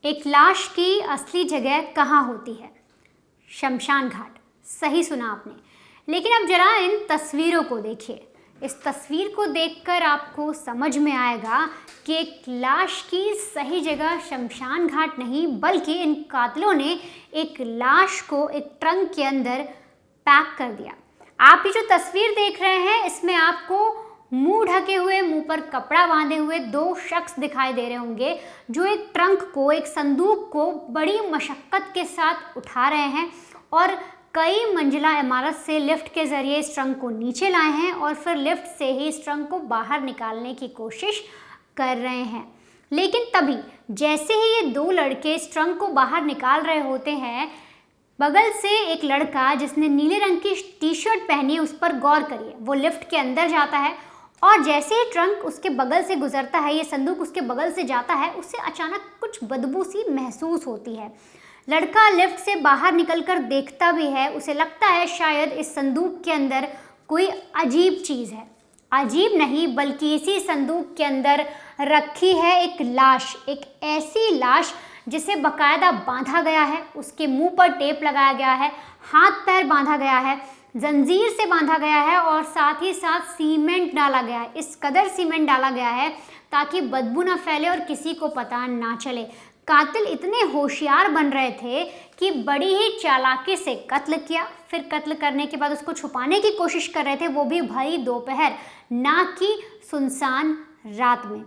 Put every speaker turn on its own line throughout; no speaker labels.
एक लाश की असली जगह कहाँ होती है? शमशान घाट। सही सुना आपने। लेकिन अब जरा इन तस्वीरों को देखिए। इस तस्वीर को देखकर आपको समझ में आएगा कि एक लाश की सही जगह शमशान घाट नहीं, बल्कि इन कातिलों ने एक लाश को एक ट्रंक के अंदर पैक कर दिया। आप ये जो तस्वीर देख रहे हैं, इसमें आपको मुंह ढके हुए, मुंह पर कपड़ा बांधे हुए दो शख्स दिखाई दे रहे होंगे, जो एक ट्रंक को, एक संदूक को बड़ी मशक्कत के साथ उठा रहे हैं और कई मंजिला इमारत से लिफ्ट के जरिए इस ट्रंक को नीचे लाए हैं और फिर लिफ्ट से ही इस ट्रंक को बाहर निकालने की कोशिश कर रहे हैं। लेकिन तभी जैसे ही ये दो लड़के इस ट्रंक को बाहर निकाल रहे होते हैं, बगल से एक लड़का जिसने नीले रंग की टी शर्ट पहनी है, उस पर गौर करिए। वो लिफ्ट के अंदर जाता है और जैसे ही ट्रंक उसके बगल से गुजरता है, ये संदूक उसके बगल से जाता है, उसे अचानक कुछ बदबू सी महसूस होती है। लड़का लिफ्ट से बाहर निकलकर देखता भी है। उसे लगता है शायद इस संदूक के अंदर कोई अजीब चीज़ है। अजीब नहीं, बल्कि इसी संदूक के अंदर रखी है एक लाश, एक ऐसी लाश जिसे बकायदा बांधा गया है, उसके मुंह पर टेप लगाया गया है, हाथ पैर बांधा गया है, जंजीर से बांधा गया है और साथ ही साथ सीमेंट डाला गया है। इस कदर सीमेंट डाला गया है ताकि बदबू ना फैले और किसी को पता ना चले। कातिल इतने होशियार बन रहे थे कि बड़ी ही चालाकी से कत्ल किया। फिर कत्ल करने के बाद उसको छुपाने की कोशिश कर रहे थे, वो भी भरी दोपहर, ना कि सुनसान रात में।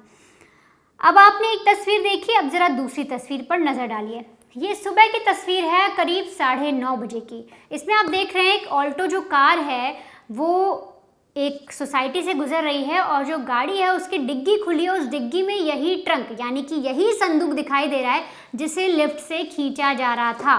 अब आपने एक तस्वीर देखी, अब जरा दूसरी तस्वीर पर नजर डालिए। ये सुबह की तस्वीर है, करीब 9:30 बजे की। इसमें आप देख रहे हैं एक ऑल्टो जो कार है वो एक सोसाइटी से गुजर रही है और जो गाड़ी है उसकी डिग्गी खुली है। उस डिग्गी में यही ट्रंक, यानी कि यही संदूक दिखाई दे रहा है जिसे लिफ्ट से खींचा जा रहा था।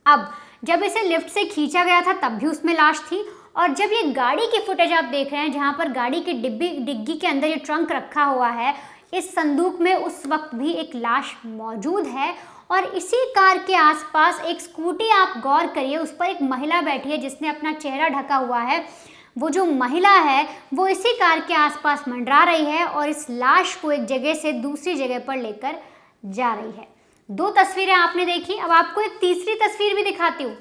अब जब इसे लिफ्ट से खींचा गया था तब भी उसमें लाश थी, और जब ये गाड़ी की फुटेज आप देख रहे हैं जहाँ पर गाड़ी की डिग्गी के अंदर ये ट्रंक रखा हुआ है, इस संदूक में उस वक्त भी एक लाश मौजूद है। और इसी कार के आसपास एक स्कूटी, आप गौर करिए, उस पर एक महिला बैठी है जिसने अपना चेहरा ढका हुआ है। वो जो महिला है वो इसी कार के आसपास मंडरा रही है और इस लाश को एक जगह से दूसरी जगह पर लेकर जा रही है। दो तस्वीरें आपने देखी, अब आपको एक तीसरी तस्वीर भी दिखाती हूँ।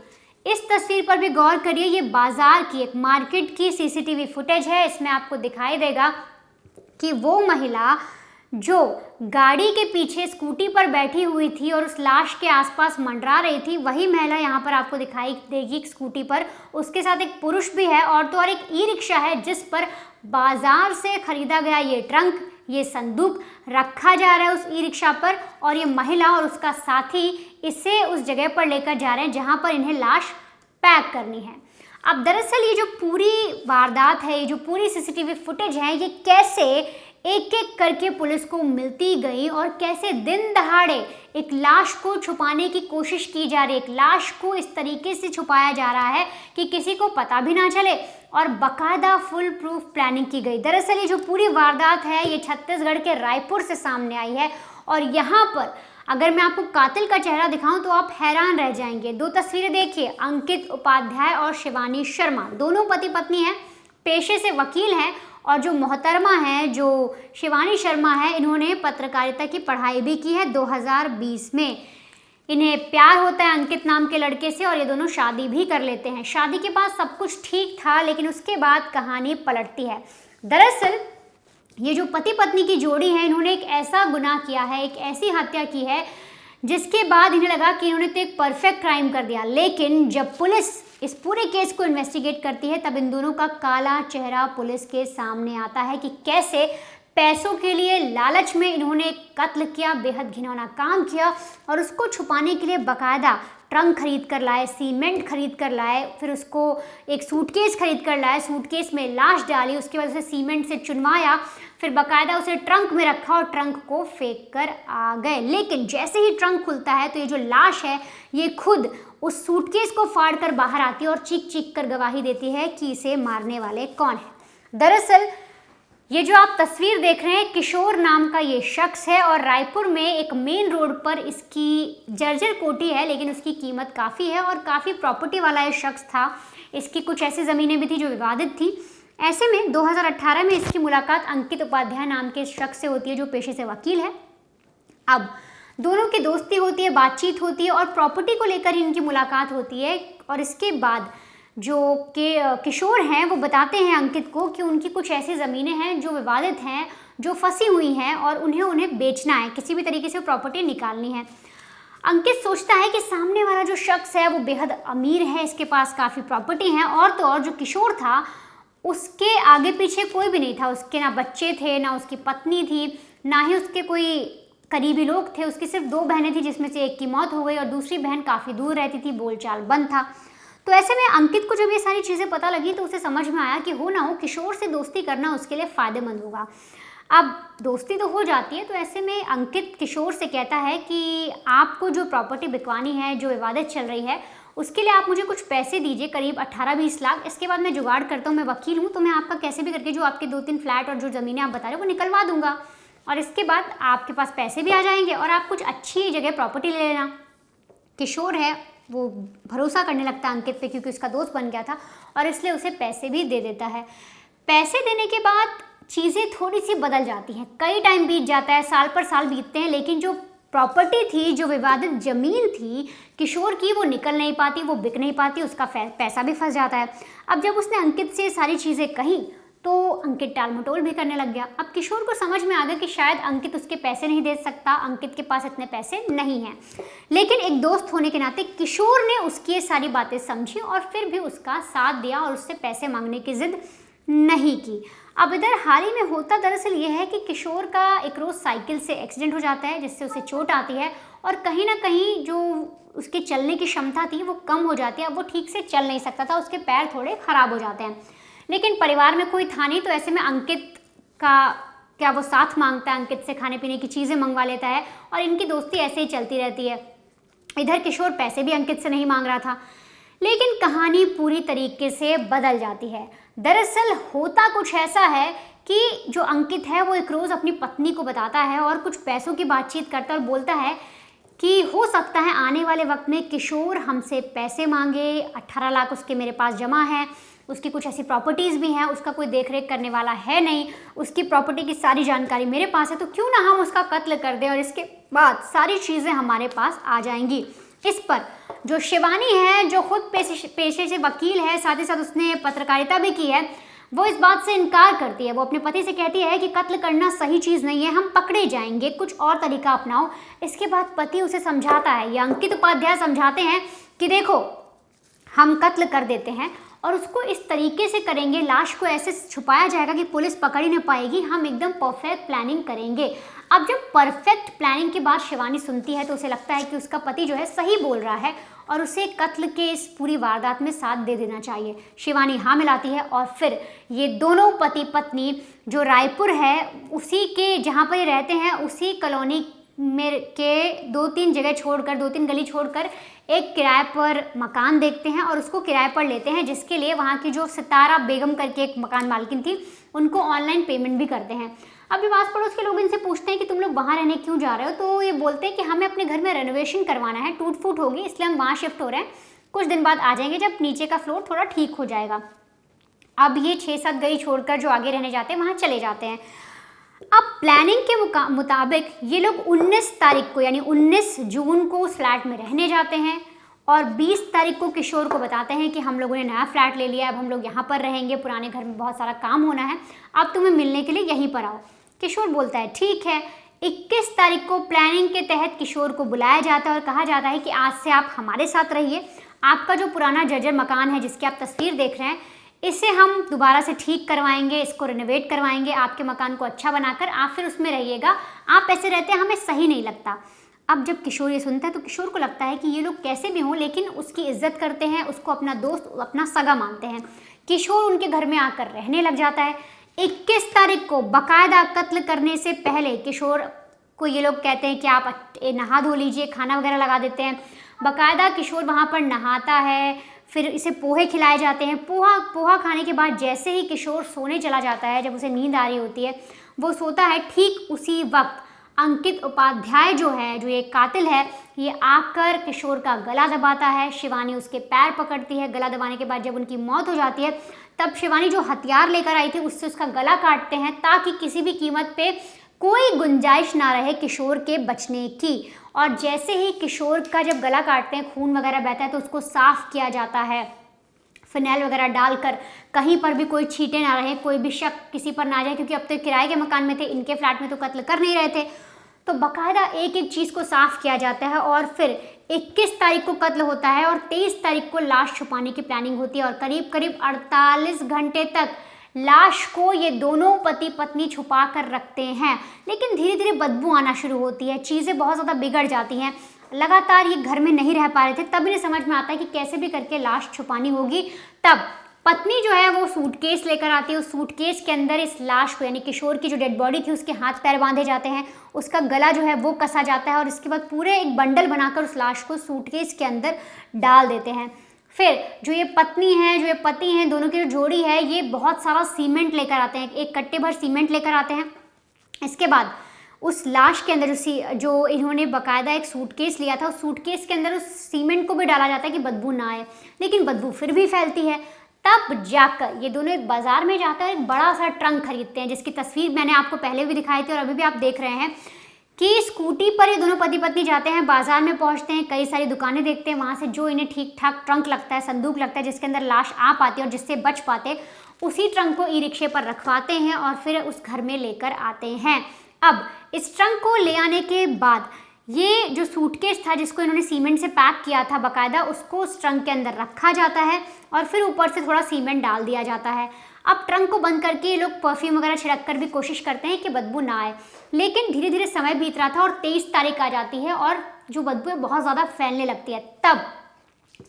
इस तस्वीर पर भी गौर करिए। ये बाजार की, एक मार्केट की सीसीटीवी फुटेज है। इसमें आपको दिखाई देगा कि वो महिला जो गाड़ी के पीछे स्कूटी पर बैठी हुई थी और उस लाश के आसपास मंडरा रही थी, वही महिला यहाँ पर आपको दिखाई देगी स्कूटी पर। उसके साथ एक पुरुष भी है और तो और एक ई रिक्शा है जिस पर बाजार से खरीदा गया ये ट्रंक, ये संदूक रखा जा रहा है उस ई रिक्शा पर, और ये महिला और उसका साथी इसे उस जगह पर लेकर जा रहे हैं जहाँ पर इन्हें लाश पैक करनी है। अब दरअसल ये जो पूरी वारदात है, ये जो पूरी सीसीटीवी फुटेज है, ये कैसे एक एक करके पुलिस को मिलती गई और कैसे दिन दहाड़े एक लाश को छुपाने की कोशिश की जा रही है। एक लाश को इस तरीके से छुपाया जा रहा है कि किसी को पता भी ना चले, और बाकायदा फुल प्रूफ प्लानिंग की गई। दरअसल ये जो पूरी वारदात है ये छत्तीसगढ़ के रायपुर से सामने आई है, और यहाँ पर अगर मैं आपको कातिल का चेहरा दिखाऊं तो आप हैरान रह जाएंगे। दो तस्वीरें देखिए, अंकित उपाध्याय और शिवानी शर्मा, दोनों पति पत्नी हैं, पेशे से वकील हैं, और जो मोहतरमा हैं, जो शिवानी शर्मा है, इन्होंने पत्रकारिता की पढ़ाई भी की है 2020 में। इन्हें प्यार होता है अंकित नाम के लड़के से और ये दोनों शादी भी कर लेते हैं। शादी के बाद सब कुछ ठीक था, लेकिन उसके बाद कहानी पलटती है। दरअसल ये जो पति पत्नी की जोड़ी है, इन्होंने एक ऐसा गुनाह किया है, एक ऐसी हत्या की है जिसके बाद इन्हें लगा कि इन्होंने तो एक परफेक्ट क्राइम कर दिया। लेकिन जब पुलिस इस पूरे केस को इन्वेस्टिगेट करती है तब इन दोनों का काला चेहरा पुलिस के सामने आता है कि कैसे पैसों के लिए लालच में इन्होंने एक कत्ल किया, बेहद घिनौना काम किया, और उसको छुपाने के लिए बाकायदा ट्रंक खरीद कर लाए, सीमेंट खरीद कर लाए, फिर उसको एक सूटकेस खरीद कर लाए, सूटकेस में लाश डाली, उसके बाद उसे सीमेंट से चुनवाया, फिर बाकायदा उसे ट्रंक में रखा और ट्रंक को फेंक कर आ गए। लेकिन जैसे ही ट्रंक खुलता है तो ये जो लाश है ये खुद उस सूटकेस को फाड़ कर बाहर आती है और चीख चीख कर गवाही देती है कि इसे मारने वाले कौन है। दरअसल ये जो आप तस्वीर देख रहे हैं, किशोर नाम का ये शख्स है और रायपुर में एक मेन रोड पर इसकी जर्जर कोठी है, लेकिन उसकी कीमत काफ़ी है और काफ़ी प्रॉपर्टी वाला ये शख्स था। इसकी कुछ ऐसी ज़मीनें भी थी जो विवादित थी। ऐसे में 2018 में इसकी मुलाकात अंकित उपाध्याय नाम के शख्स से होती है जो पेशे से वकील है। अब दोनों की दोस्ती होती है, बातचीत होती है और प्रॉपर्टी को लेकर ही इनकी मुलाकात होती है। और इसके बाद जो किशोर हैं वो बताते हैं अंकित को कि उनकी कुछ ऐसी ज़मीनें हैं जो विवादित हैं, जो फंसी हुई हैं और उन्हें बेचना है, किसी भी तरीके से प्रॉपर्टी निकालनी है। अंकित सोचता है कि सामने वाला जो शख्स है वो बेहद अमीर है, इसके पास काफ़ी प्रॉपर्टी है, और तो और जो किशोर था उसके आगे पीछे कोई भी नहीं था। उसके ना बच्चे थे, ना उसकी पत्नी थी, ना ही उसके कोई करीबी लोग थे। उसकी सिर्फ 2 बहनें थी जिसमें से एक की मौत हो गई और दूसरी बहन काफ़ी दूर रहती थी, बोलचाल बंद था। तो ऐसे में अंकित को जब ये सारी चीज़ें पता लगी तो उसे समझ में आया कि हो ना हो किशोर से दोस्ती करना उसके लिए फ़ायदेमंद होगा। अब दोस्ती तो हो जाती है, तो ऐसे में अंकित किशोर से कहता है कि आपको जो प्रॉपर्टी बिकवानी है, जो विवादित चल रही है, उसके लिए आप मुझे कुछ पैसे दीजिए, करीब 18-20 लाख। इसके बाद मैं जुगाड़ करता हूँ, मैं वकील हूँ, तो मैं आपका कैसे भी करके जो आपके 2-3 फ्लैट और जो ज़मीनें आप बता रहे हो वो निकलवा दूंगा, और इसके बाद आपके पास पैसे भी आ जाएंगे और आप कुछ अच्छी जगह प्रॉपर्टी ले लेना। किशोर है वो भरोसा करने लगता है अंकित पे, क्योंकि उसका दोस्त बन गया था, और इसलिए उसे पैसे भी दे देता है। पैसे देने के बाद चीज़ें थोड़ी सी बदल जाती हैं। कई टाइम बीत जाता है, साल पर साल बीतते हैं, लेकिन जो प्रॉपर्टी थी, जो विवादित ज़मीन थी किशोर की, वो निकल नहीं पाती, वो बिक नहीं पाती, उसका पैसा भी फंस जाता है। अब जब उसने अंकित से सारी चीज़ें कही तो अंकित टाल मटोल भी करने लग गया। अब किशोर को समझ में आ गया कि शायद अंकित उसके पैसे नहीं दे सकता, अंकित के पास इतने पैसे नहीं हैं। लेकिन एक दोस्त होने के नाते किशोर ने उसकी ये सारी बातें समझी और फिर भी उसका साथ दिया और उससे पैसे मांगने की जिद नहीं की। अब इधर हाल ही में होता दरअसल ये है कि किशोर का एक रोज़ साइकिल से एक्सीडेंट हो जाता है, जिससे उसे चोट आती है और कहीं ना कहीं जो उसके चलने की क्षमता थी वो कम हो जाती है। अब वो ठीक से चल नहीं सकता था, उसके पैर थोड़े ख़राब हो जाते हैं। लेकिन परिवार में कोई था नहीं, तो ऐसे में अंकित का क्या वो साथ मांगता है, अंकित से खाने पीने की चीज़ें मंगवा लेता है और इनकी दोस्ती ऐसे ही चलती रहती है। इधर किशोर पैसे भी अंकित से नहीं मांग रहा था, लेकिन कहानी पूरी तरीके से बदल जाती है। दरअसल होता कुछ ऐसा है कि जो अंकित है वो एक रोज़ अपनी पत्नी को बताता है और कुछ पैसों की बातचीत करता है और बोलता है कि हो सकता है आने वाले वक्त में किशोर हमसे पैसे मांगे। 18 लाख उसके मेरे पास जमा है, उसकी कुछ ऐसी प्रॉपर्टीज़ भी हैं, उसका कोई देख रेख करने वाला है नहीं, उसकी प्रॉपर्टी की सारी जानकारी मेरे पास है, तो क्यों ना हम उसका कत्ल कर दें और इसके बाद सारी चीज़ें हमारे पास आ जाएंगी। इस पर जो शिवानी है, जो खुद पेशे से वकील है, साथ ही साथ उसने पत्रकारिता भी की है, वो इस बात से इनकार करती है। वो अपने पति से कहती है कि कत्ल करना सही चीज़ नहीं है, हम पकड़े जाएंगे, कुछ और तरीका अपनाओ। इसके बाद पति उसे समझाता है, या अंकित उपाध्याय समझाते हैं कि देखो हम कत्ल कर देते हैं और उसको इस तरीके से करेंगे, लाश को ऐसे छुपाया जाएगा कि पुलिस पकड़ ही नहीं पाएगी, हम एकदम परफेक्ट प्लानिंग करेंगे। अब जब परफेक्ट प्लानिंग की बात शिवानी सुनती है तो उसे लगता है कि उसका पति जो है सही बोल रहा है और उसे कत्ल के इस पूरी वारदात में साथ दे देना चाहिए। शिवानी हाँ मिलाती है और फिर ये दोनों पति पत्नी जो रायपुर है उसी के जहाँ पर ये रहते हैं उसी कॉलोनी में के 2-3 जगह छोड़कर, 2-3 गली छोड़कर एक किराए पर मकान देखते हैं और उसको किराए पर लेते हैं, जिसके लिए वहाँ की जो सितारा बेगम करके एक मकान मालकिन थी उनको ऑनलाइन पेमेंट भी करते हैं। अभी आस पड़ोस के लोग इनसे पूछते हैं कि तुम लोग वहाँ रहने क्यों जा रहे हो, तो ये बोलते हैं कि हमें अपने घर में रेनोवेशन करवाना है, टूट फूट होगी, इसलिए हम वहाँ शिफ्ट हो रहे हैं, कुछ दिन बाद आ जाएंगे जब नीचे का फ्लोर थोड़ा ठीक हो जाएगा। अब ये 6-7 गली छोड़कर जो आगे रहने जाते हैं वहाँ चले जाते हैं। अब प्लानिंग के मुताबिक ये लोग 19 तारीख को यानी 19 जून को उस फ्लैट में रहने जाते हैं और 20 तारीख को किशोर को बताते हैं कि हम लोगों ने नया फ्लैट ले लिया है, अब हम लोग यहाँ पर रहेंगे, पुराने घर में बहुत सारा काम होना है, अब तुम्हें मिलने के लिए यहीं पर आओ। किशोर बोलता है ठीक है। 21 तारीख को प्लानिंग के तहत किशोर को बुलाया जाता है और कहा जाता है कि आज से आप हमारे साथ रहिए, आपका जो पुराना जर्जर मकान है जिसकी आप तस्वीर देख रहे हैं इसे हम दोबारा से ठीक करवाएंगे, इसको रिनोवेट करवाएंगे, आपके मकान को अच्छा बनाकर आप फिर उसमें रहिएगा, आप ऐसे रहते हैं हमें सही नहीं लगता। अब जब किशोर ये सुनता है तो किशोर को लगता है कि ये लोग कैसे भी हों लेकिन उसकी इज्जत करते हैं, उसको अपना दोस्त, अपना सगा मानते हैं। किशोर उनके घर में आकर रहने लग जाता है। 21 तारीख को बाकायदा कत्ल करने से पहले किशोर को ये लोग कहते हैं कि आप नहा धो लीजिए, खाना वगैरह लगा देते हैं। बाकायदा किशोर वहाँ पर नहाता है, फिर इसे पोहे खिलाए जाते हैं। पोहा खाने के बाद जैसे ही किशोर सोने चला जाता है, जब उसे नींद आ रही होती है वो सोता है, ठीक उसी वक्त अंकित उपाध्याय जो है, जो ये कातिल है, ये आकर किशोर का गला दबाता है। शिवानी उसके पैर पकड़ती है। गला दबाने के बाद जब उनकी मौत हो जाती है तब शिवानी जो हथियार लेकर आई थी उससे उसका गला काटते हैं ताकि किसी भी कीमत पे कोई गुंजाइश ना रहे किशोर के बचने की। और जैसे ही किशोर का जब गला काटते हैं, खून वगैरह बहता है, तो उसको साफ किया जाता है फिनाइल वगैरह डालकर, कहीं पर भी कोई छींटे ना रहे, कोई भी शक किसी पर ना जाए, क्योंकि अब तो किराए के मकान में थे, इनके फ्लैट में तो कत्ल कर नहीं रहे थे। तो बाकायदा एक एक चीज़ को साफ किया जाता है और फिर 21 तारीख को कत्ल होता है और 23 तारीख को लाश छुपाने की प्लानिंग होती है और करीब करीब 48 घंटे तक लाश को ये दोनों पति पत्नी छुपा कर रखते हैं। लेकिन धीरे धीरे बदबू आना शुरू होती है, चीज़ें बहुत ज़्यादा बिगड़ जाती हैं। लगातार ये घर में नहीं रह पा रहे थे, तब इन्हें समझ में आता है कि कैसे भी करके लाश छुपानी होगी। तब पत्नी जो है वो सूटकेस लेकर आती है, उस सूटकेस के अंदर इस लाश को, यानी किशोर की जो डेड बॉडी थी, उसके हाथ पैर बांधे जाते हैं, उसका गला जो है वो कसा जाता है और इसके बाद पूरे एक बंडल बनाकर उस लाश को सूटकेस के अंदर डाल देते हैं। फिर जो ये पत्नी है, जो ये पति हैं, दोनों की जो जोड़ी है, ये बहुत सारा सीमेंट लेकर आते हैं, एक कट्टे भर सीमेंट लेकर आते हैं। इसके बाद उस लाश के अंदर जो इन्होंने बाकायदा एक सूटकेस लिया था, उस सूटकेस के अंदर उस सीमेंट को भी डाला जाता है कि बदबू ना आए, लेकिन बदबू फिर भी फैलती है। तब जाकर ये दोनों एक बाजार में जाकर एक बड़ा सा ट्रंक खरीदते हैं, जिसकी तस्वीर मैंने आपको पहले भी दिखाई थी और अभी भी आप देख रहे हैं कि स्कूटी पर ये दोनों पति पत्नी जाते हैं, बाजार में पहुंचते हैं, कई सारी दुकानें देखते हैं, वहाँ से जो इन्हें ठीक ठाक ट्रंक लगता है, संदूक लगता है जिसके अंदर लाश आ पाती है और जिससे बच पाते, उसी ट्रंक को ई रिक्शे पर रखवाते हैं और फिर उस घर में लेकर आते हैं। अब इस ट्रंक को ले आने के बाद ये जो सूटकेस था जिसको इन्होंने सीमेंट से पैक किया था बाकायदा, उसको उस ट्रंक के अंदर रखा जाता है और फिर ऊपर से थोड़ा सीमेंट डाल दिया जाता है। अब ट्रंक को बंद करके ये लोग परफ्यूम वगैरह छिड़क कर भी कोशिश करते हैं कि बदबू ना आए, लेकिन धीरे धीरे समय बीत रहा था और 23 तारीख आ जाती है और जो बदबू है बहुत ज़्यादा फैलने लगती है। तब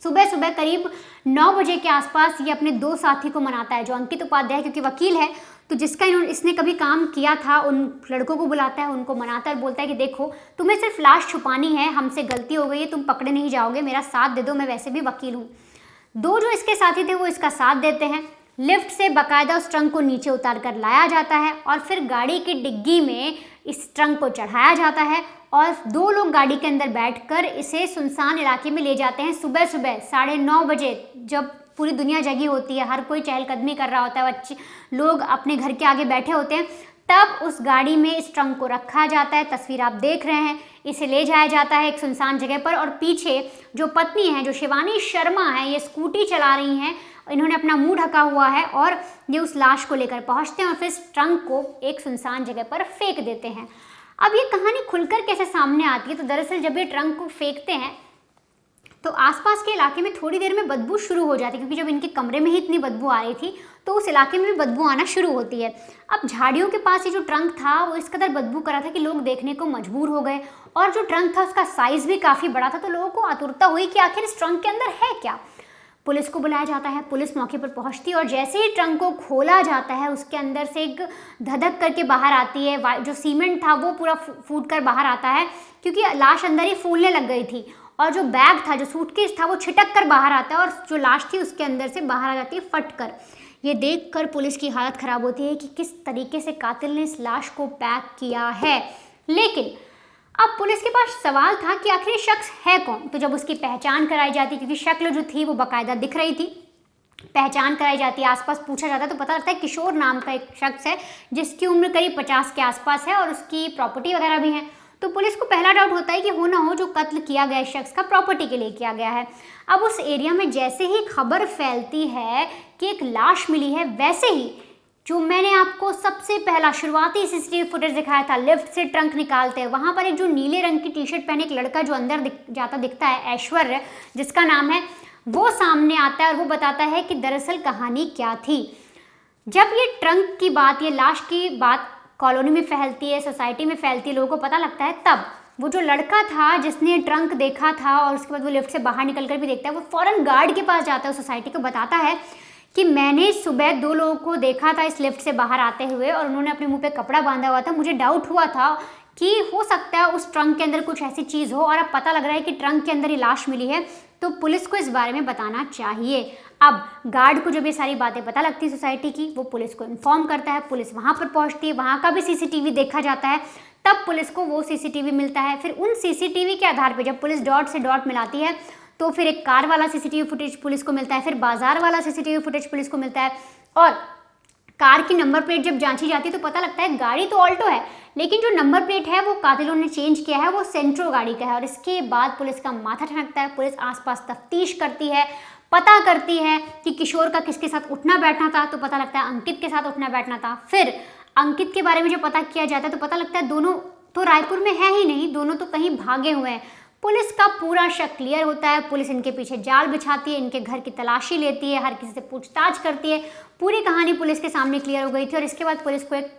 सुबह सुबह करीब 9 बजे के आसपास ये अपने 2 साथी को मनाता है, जो अंकित उपाध्याय क्योंकि वकील है, तो जिसका इसने कभी काम किया था, उन लड़कों को बुलाता है, उनको मनाता है और बोलता है कि देखो तुम्हें सिर्फ लाश छुपानी है, हमसे गलती हो गई है, तुम पकड़े नहीं जाओगे, मेरा साथ दे दो, मैं वैसे भी वकील हूँ। 2 जो इसके साथी थे वो इसका साथ देते हैं। लिफ्ट से बाकायदा उस ट्रंक को नीचे उतार कर लाया जाता है और फिर गाड़ी की डिग्गी में इस ट्रंक को चढ़ाया जाता है और 2 लोग गाड़ी के अंदर बैठकर इसे सुनसान इलाके में ले जाते हैं। सुबह सुबह 9:30 बजे जब पूरी दुनिया जगी होती है, हर कोई चहलकदमी कर रहा होता है, बच्चे लोग अपने घर के आगे बैठे होते हैं, तब उस गाड़ी में इस ट्रंक को रखा जाता है। तस्वीर आप देख रहे हैं, इसे ले जाया जाता है एक सुनसान जगह पर और पीछे जो पत्नी है, जो शिवानी शर्मा है, ये स्कूटी चला रही हैं, इन्होंने अपना मुंह ढका हुआ है और ये उस लाश को लेकर पहुंचते हैं और फिर इस ट्रंक को एक सुनसान जगह पर फेंक देते हैं। अब ये कहानी खुलकर कैसे सामने आती है, तो दरअसल जब ये ट्रंक को फेंकते हैं तो आसपास के इलाके में थोड़ी देर में बदबू शुरू हो जाती है, क्योंकि जब इनके कमरे में ही इतनी बदबू आ रही थी तो उस इलाके में भी बदबू आना शुरू होती है। अब झाड़ियों के पास ये जो ट्रंक था वो इस कदर बदबू कर रहा था कि लोग देखने को मजबूर हो गए और जो ट्रंक था उसका साइज़ भी काफ़ी बड़ा था, तो लोगों को आतुरता हुई कि आखिर इस ट्रंक के अंदर है क्या। पुलिस को बुलाया जाता है, पुलिस मौके पर पहुंचती है और जैसे ही ट्रंक को खोला जाता है उसके अंदर से एक धधक करके बाहर आती है, जो सीमेंट था वो पूरा फूट कर बाहर आता है, क्योंकि लाश अंदर ही फूलने लग गई थी और जो बैग था, जो सूटकेस था, वो छिटक कर बाहर आता है और जो लाश थी उसके अंदर से बाहर आ जाती है फट कर। ये देखकर पुलिस की हालत ख़राब होती है कि किस तरीके से कातिल ने इस लाश को पैक किया है। लेकिन अब पुलिस के पास सवाल था कि आखिर शख्स है कौन। तो जब उसकी पहचान कराई जाती, क्योंकि शक्ल जो थी वो बाकायदा दिख रही थी, पहचान कराई जाती है, आसपास पूछा जाता है, तो पता लगता है किशोर नाम का एक शख्स है जिसकी उम्र करीब 50 के आसपास है और उसकी प्रॉपर्टी वगैरह भी है। तो पुलिस को पहला डाउट होता है कि हो ना हो जो कत्ल किया गया शख्स का प्रॉपर्टी के लिए किया गया है। अब उस एरिया में जैसे ही खबर फैलती है कि एक लाश मिली है, वैसे ही जो मैंने आपको सबसे पहला शुरुआती सीसीटीवी फुटेज दिखाया था, लिफ्ट से ट्रंक निकालते हैं, वहाँ पर एक जो नीले रंग की टी शर्ट पहने एक लड़का जो अंदर जाता दिखता है, ऐश्वर्य जिसका नाम है, वो सामने आता है और वो बताता है कि दरअसल कहानी क्या थी। जब ये ट्रंक की बात, ये लाश की बात कॉलोनी में फैलती है, सोसाइटी में फैलती है, लोगों को पता लगता है, तब वो जो लड़का था जिसने ट्रंक देखा था और उसके बाद वो लिफ्ट से बाहर निकल कर भी देखता है, वो फ़ौरन गार्ड के पास जाता है, सोसाइटी को बताता है कि मैंने सुबह 2 लोगों को देखा था इस लिफ्ट से बाहर आते हुए और उन्होंने अपने मुंह पे कपड़ा बांधा हुआ था, मुझे डाउट हुआ था कि हो सकता है उस ट्रंक के अंदर कुछ ऐसी चीज़ हो और अब पता लग रहा है कि ट्रंक के अंदर ही लाश मिली है, तो पुलिस को इस बारे में बताना चाहिए। अब गार्ड को जब ये सारी बातें पता लगती है सोसाइटी की, वो पुलिस को इन्फॉर्म करता है, पुलिस वहाँ पर पहुँचती है, वहाँ का भी सीसीटीवी देखा जाता है, तब पुलिस को वो सीसीटीवी मिलता है। फिर उन सीसीटीवी के आधार पर जब पुलिस डॉट से डॉट मिलाती है तो फिर एक कार वाला सीसीटीवी फुटेज पुलिस को मिलता है, फिर बाजार वाला सीसीटीवी फुटेज पुलिस को मिलता है और कार की नंबर प्लेट जब जांची जाती है तो पता लगता है गाड़ी तो ऑल्टो है, लेकिन जो नंबर प्लेट है वो कातिलों ने चेंज किया है, वो सेंट्रो गाड़ी का है। और इसके बाद पुलिस का माथा ठनकता है। पुलिस आसपास तफ्तीश करती है, पता करती है कि किशोर का किसके साथ उठना बैठना था, तो पता लगता है अंकित के साथ उठना बैठना था। फिर अंकित के बारे में जब पता किया जाता है तो पता लगता है दोनों तो रायपुर में है ही नहीं, दोनों तो कहीं भागे हुए हैं। पुलिस का पूरा शक क्लियर होता है। पुलिस इनके पीछे जाल बिछाती है, इनके घर की तलाशी लेती है, हर किसी से पूछताछ करती है। पूरी कहानी पुलिस के सामने क्लियर हो गई थी। और इसके बाद पुलिस को एक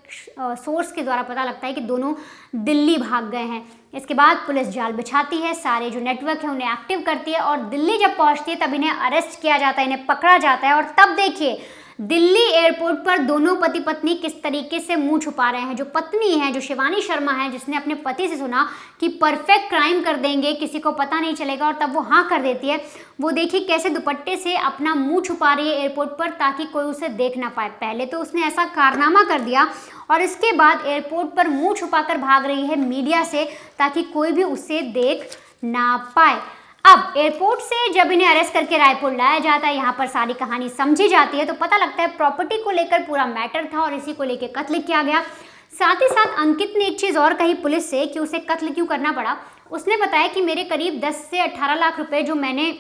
सोर्स के द्वारा पता लगता है कि दोनों दिल्ली भाग गए हैं। इसके बाद पुलिस जाल बिछाती है, सारे जो नेटवर्क है उन्हें एक्टिव करती है और दिल्ली जब पहुंचती है तब इन्हें अरेस्ट किया जाता है, इन्हें पकड़ा जाता है। और तब देखिए दिल्ली एयरपोर्ट पर दोनों पति पत्नी किस तरीके से मुंह छुपा रहे हैं। जो पत्नी है, जो शिवानी शर्मा है, जिसने अपने पति से सुना कि परफेक्ट क्राइम कर देंगे, किसी को पता नहीं चलेगा, और तब वो हाँ कर देती है, वो देखिए कैसे दुपट्टे से अपना मुंह छुपा रही है एयरपोर्ट पर ताकि कोई उसे देख ना पाए। पहले तो उसने ऐसा कारनामा कर दिया और इसके बाद एयरपोर्ट पर मुंह छुपाकर भाग रही है मीडिया से ताकि कोई भी उसे देख ना पाए। अब एयरपोर्ट से जब इन्हें अरेस्ट करके रायपुर लाया जाता है, यहाँ पर सारी कहानी समझी जाती है तो पता लगता है प्रॉपर्टी को लेकर पूरा मैटर था और इसी को लेकर कत्ल किया गया। साथ ही साथ अंकित ने एक चीज़ और कही पुलिस से कि उसे कत्ल क्यों करना पड़ा। उसने बताया कि मेरे करीब 10 से 18 लाख रुपए जो मैंने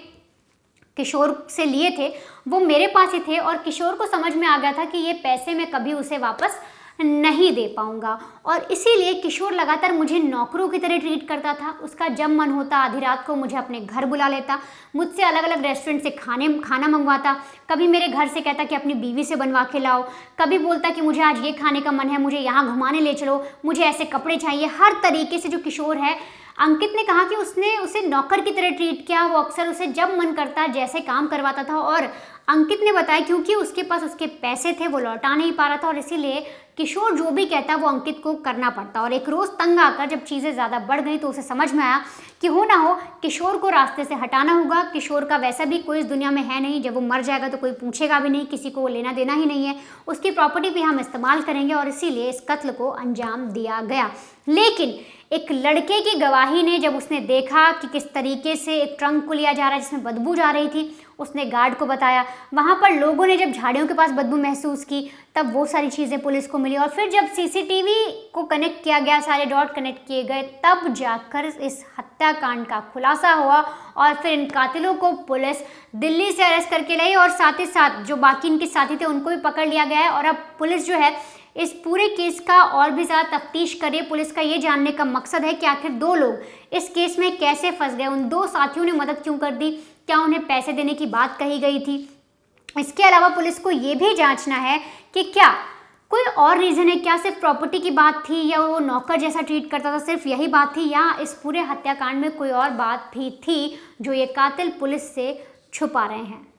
किशोर से लिए थे वो मेरे पास ही थे और किशोर को समझ में आ गया था कि ये पैसे मैं कभी उसे वापस नहीं दे पाऊंगा और इसीलिए किशोर लगातार मुझे नौकरों की तरह ट्रीट करता था। उसका जब मन होता आधी रात को मुझे अपने घर बुला लेता, मुझसे अलग अलग रेस्टोरेंट से खाना मंगवाता, कभी मेरे घर से कहता कि अपनी बीवी से बनवा के लाओ, कभी बोलता कि मुझे आज ये खाने का मन है, मुझे यहाँ घुमाने ले चलो, मुझे ऐसे कपड़े चाहिए। हर तरीके से जो किशोर है, अंकित ने कहा कि उसने उसे नौकर की तरह ट्रीट किया। वो अक्सर उसे जब मन करता जैसे काम करवाता था और अंकित ने बताया क्योंकि उसके पास उसके पैसे थे वो लौटा नहीं पा रहा था और इसीलिए किशोर जो भी कहता वो अंकित को करना पड़ता। और एक रोज़ तंग आकर जब चीज़ें ज़्यादा बढ़ गई तो उसे समझ में आया कि हो ना हो किशोर को रास्ते से हटाना होगा। किशोर का वैसा भी कोई इस दुनिया में है नहीं, जब वो मर जाएगा तो कोई पूछेगा भी नहीं, किसी को वो लेना देना ही नहीं है, उसकी प्रॉपर्टी भी हम इस्तेमाल करेंगे और इसीलिए इस कत्ल को अंजाम दिया गया। लेकिन एक लड़के की गवाही ने जब उसने देखा कि किस तरीके से एक ट्रंक को लिया जा रहा है जिसमें बदबू जा रही थी, उसने गार्ड को बताया। वहाँ पर लोगों ने जब झाड़ियों के पास बदबू महसूस की तब वो सारी चीज़ें पुलिस को मिली और फिर जब सीसीटीवी को कनेक्ट किया गया, सारे डॉट कनेक्ट किए गए, तब जाकर इस हत्याकांड का खुलासा हुआ और फिर इन कातिलों को पुलिस दिल्ली से अरेस्ट करके लाई और साथ ही साथ जो बाकी इनके साथी थे उनको भी पकड़ लिया गया है। और अब पुलिस जो है इस पूरे केस का और भी ज़्यादा तफ्तीश करे। पुलिस का ये जानने का मकसद है कि आखिर दो लोग इस केस में कैसे फंस गए, उन दो साथियों ने मदद क्यों कर दी, क्या उन्हें पैसे देने की बात कही गई थी। इसके अलावा पुलिस को ये भी जांचना है कि क्या कोई और रीज़न है, क्या सिर्फ प्रॉपर्टी की बात थी या वो नौकर जैसा ट्रीट करता था सिर्फ यही बात थी, या इस पूरे हत्याकांड में कोई और बात भी थी जो ये कातिल पुलिस से छुपा रहे हैं।